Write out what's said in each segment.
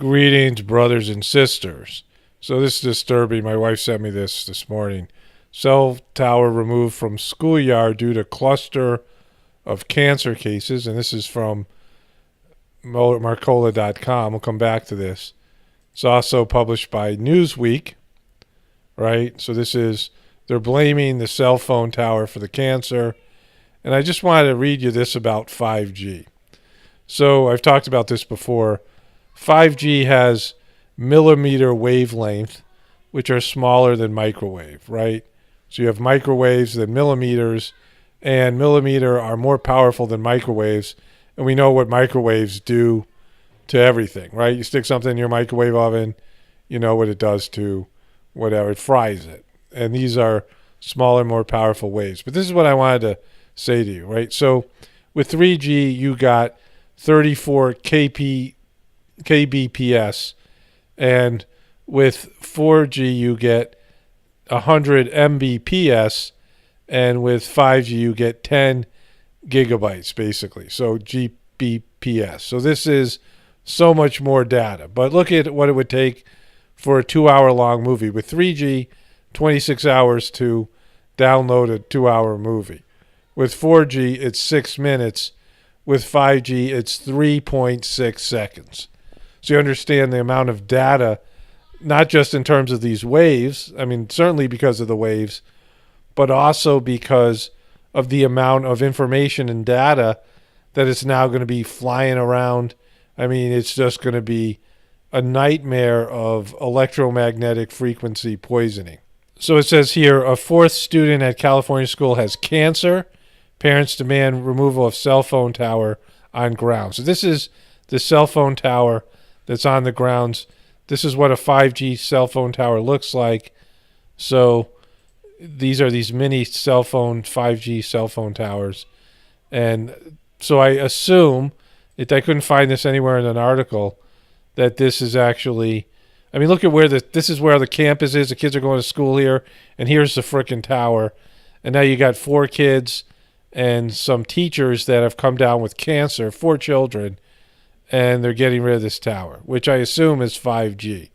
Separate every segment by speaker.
Speaker 1: Greetings, brothers and sisters. So this is disturbing. My wife sent me this morning. Cell tower removed from schoolyard due to cluster of cancer cases. And this is from Marcola.com. We'll come back to this. It's also published by Newsweek, right? So this is, they're blaming the cell phone tower for the cancer. And I just wanted to read you this about 5G. So I've talked about this before. 5G has millimeter wavelength, which are smaller than microwave, right? So you have microwaves, then millimeters, and millimeter are more powerful than microwaves. And we know what microwaves do to everything, right? You stick something in your microwave oven, you know what it does to whatever, it fries it. And these are smaller, more powerful waves. But this is what I wanted to say to you, right? So with 3G, you got 34 kbps, and with 4G you get 100 mbps, and with 5G you get 10 gigabytes basically, so gbps. So this is so much more data. But look at what it would take for a 2-hour long movie. With 3G, 26 hours to download a 2-hour movie. With 4G, it's 6 minutes. With 5G, it's 3.6 seconds. So you understand the amount of data, not just in terms of these waves, I mean, certainly because of the waves, but also because of the amount of information and data that is now going to be flying around. I mean, it's just going to be a nightmare of electromagnetic frequency poisoning. So it says here, a 4th student at California school has cancer. Parents demand removal of cell phone tower on grounds. So this is the cell phone tower that's on the grounds. This is what a 5G cell phone tower looks like. So these are these mini 5G cell phone towers. And so I assume, I couldn't find this anywhere in an article, that this is actually, I mean, look at where this is where the campus is. The kids are going to school here, and here's the frickin' tower. And now you got 4 kids and some teachers that have come down with cancer, 4 children, and they're getting rid of this tower, which I assume is 5G.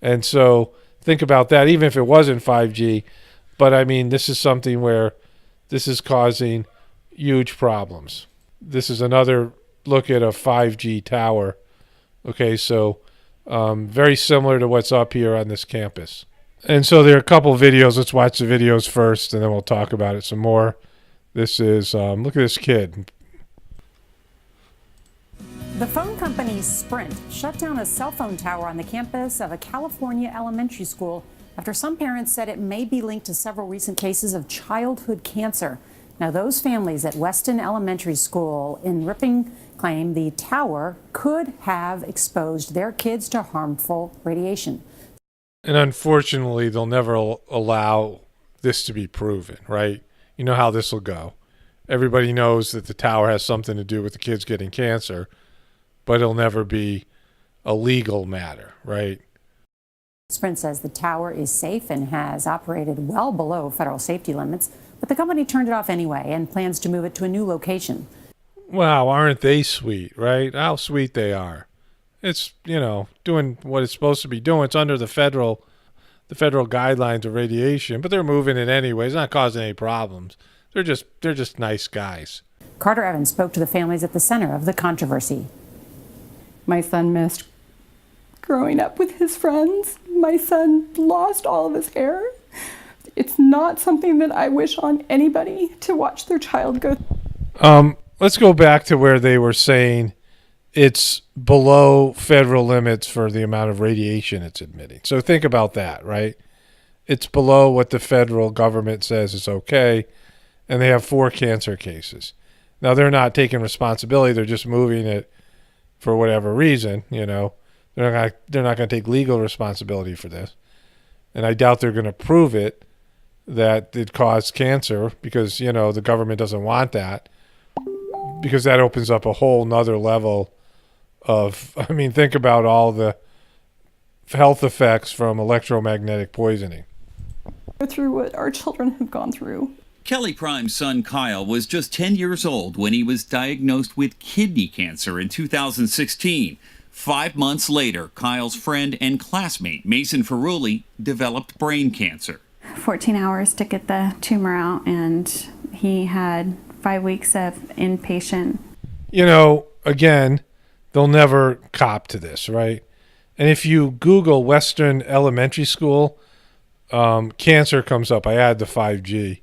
Speaker 1: And so think about that, even if it wasn't 5G. But I mean, this is something where this is causing huge problems. This is another look at a 5G tower. Okay, so very similar to what's up here on this campus. And so there are a couple videos. Let's watch the videos first, and then we'll talk about it some more. This is, look at this kid.
Speaker 2: The phone company Sprint shut down a cell phone tower on the campus of a California elementary school after some parents said it may be linked to several recent cases of childhood cancer. Now, those families at Weston Elementary School in Ripping claim the tower could have exposed their kids to harmful radiation.
Speaker 1: And unfortunately, they'll never allow this to be proven, right? You know how this will go. Everybody knows that the tower has something to do with the kids getting cancer, but it'll never be a legal matter, right?
Speaker 2: Sprint says the tower is safe and has operated well below federal safety limits, but the company turned it off anyway and plans to move it to a new location.
Speaker 1: Wow, aren't they sweet, right? How sweet they are. It's, you know, doing what it's supposed to be doing. It's under the federal guidelines of radiation, but they're moving it anyway. It's not causing any problems. They're just nice guys.
Speaker 2: Carter Evans spoke to the families at the center of the controversy.
Speaker 3: My son missed growing up with his friends. My son lost all of his hair. It's not something that I wish on anybody to watch their child go.
Speaker 1: Let's go back to where they were saying it's below federal limits for the amount of radiation it's emitting. So think about that, right? It's below what the federal government says is okay, and they have 4 cancer cases. Now, they're not taking responsibility. They're just moving it for whatever reason, you know. They're not going to take legal responsibility for this. And I doubt they're going to prove it that it caused cancer because, you know, the government doesn't want that, because that opens up a whole nother level of, I mean, think about all the health effects from electromagnetic poisoning.
Speaker 3: Go through what our children have gone through.
Speaker 4: Kelly Prime's son Kyle was just 10 years old when he was diagnosed with kidney cancer in 2016. 5 months later, Kyle's friend and classmate, Mason Ferrulli, developed brain cancer.
Speaker 5: 14 hours to get the tumor out, and he had 5 weeks of inpatient.
Speaker 1: You know, again, they'll never cop to this, right? And if you Google Western Elementary School, cancer comes up. I add the 5G.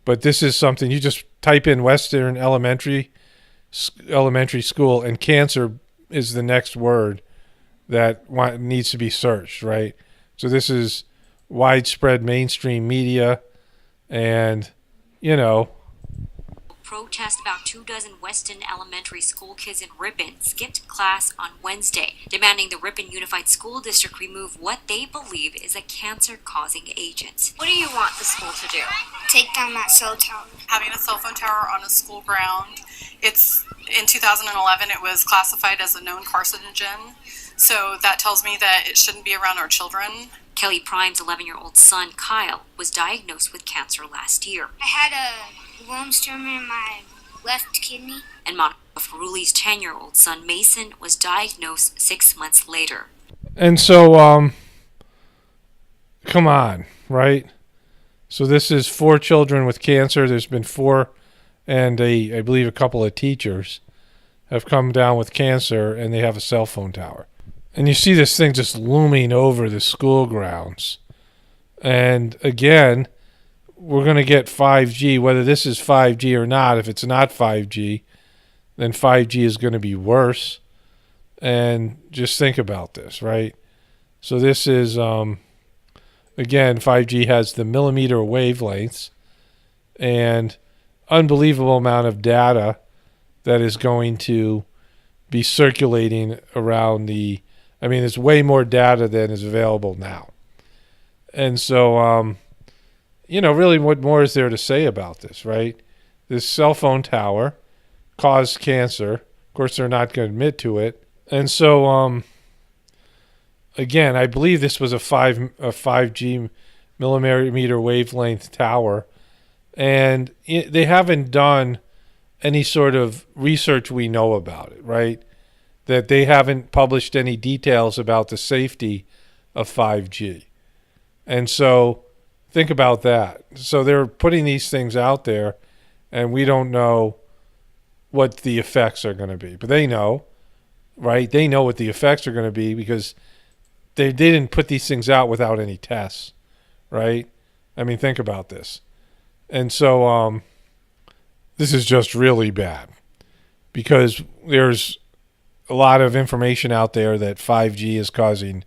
Speaker 1: But this is something, you just type in Western Elementary School, and cancer is the next word that needs to be searched, right? So this is widespread mainstream media, and, you know.
Speaker 6: Protest about 24 Weston Elementary School kids in Ripon skipped class on Wednesday, demanding the Ripon Unified School District remove what they believe is a cancer-causing agent.
Speaker 7: What do you want the school to do?
Speaker 8: Take down that cell tower.
Speaker 9: Having a cell phone tower on a school ground, in 2011 it was classified as a known carcinogen, so that tells me that it shouldn't be around our children.
Speaker 6: Kelly Prime's 11-year-old son, Kyle, was diagnosed with cancer last year.
Speaker 8: I had a worm's tumor in my left kidney.
Speaker 6: And Monica Ferrulli's 10-year-old son, Mason, was diagnosed 6 months later.
Speaker 1: And so, come on, right? So this is 4 children with cancer. There's been 4, and I believe a couple of teachers have come down with cancer, and they have a cell phone tower. And you see this thing just looming over the school grounds. And again, we're going to get 5G, whether this is 5G or not. If it's not 5G, then 5G is going to be worse. And just think about this, right? So this is, again, 5G has the millimeter wavelengths and unbelievable amount of data that is going to be circulating around there's way more data than is available now. And so, really what more is there to say about this, right? This cell phone tower caused cancer. Of course, they're not going to admit to it. And so, again, I believe this was a 5G millimeter wavelength tower. And they haven't done any sort of research we know about it, right? That they haven't published any details about the safety of 5G. And so think about that. So they're putting these things out there, and we don't know what the effects are going to be. But they know, right? They know what the effects are going to be because they didn't put these things out without any tests, right? I mean, think about this. And so this is just really bad because there's a lot of information out there that 5G is causing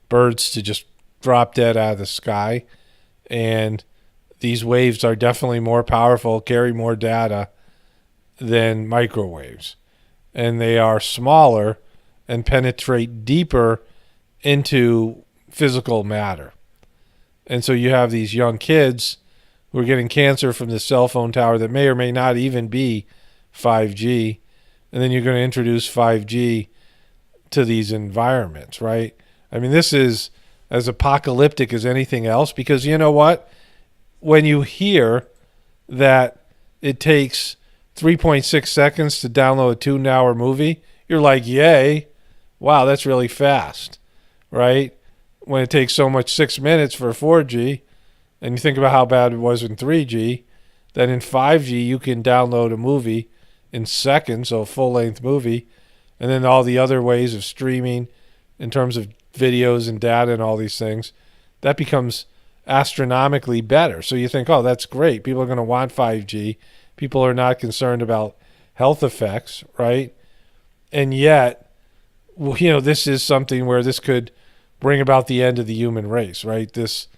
Speaker 1: birds to just drop dead out of the sky. And these waves are definitely more powerful, carry more data than microwaves. And they are smaller and penetrate deeper into physical matter. And so you have these young kids who are getting cancer from the cell phone tower that may or may not even be 5G. And then you're going to introduce 5G to these environments, right? I mean, this is as apocalyptic as anything else because you know what? When you hear that it takes 3.6 seconds to download a 2-hour movie, you're like, yay, wow, that's really fast, right? When it takes so much 6 minutes for 4G, and you think about how bad it was in 3G, then in 5G you can download a movie in seconds, so a full-length movie, and then all the other ways of streaming in terms of videos and data and all these things, that becomes astronomically better. So you think, oh, that's great. People are going to want 5G. People are not concerned about health effects, right? And yet, this is something where this could bring about the end of the human race, right? This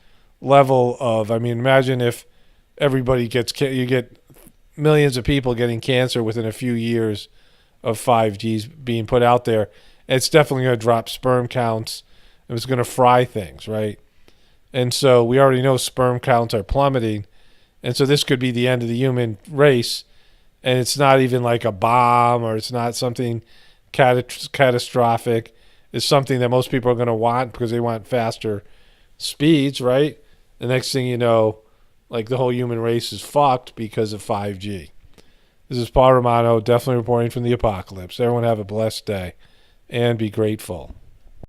Speaker 1: level of, imagine if everybody you get millions of people getting cancer within a few years of 5G's being put out there. It's definitely going to drop sperm counts. It's going to fry things, right? And so we already know sperm counts are plummeting. And so this could be the end of the human race. And it's not even like a bomb or it's not something catastrophic. It's something that most people are going to want because they want faster speeds, right? The next thing you know, like the whole human race is fucked because of 5G. This is Paul Romano, definitely reporting from the apocalypse. Everyone have a blessed day. and be grateful.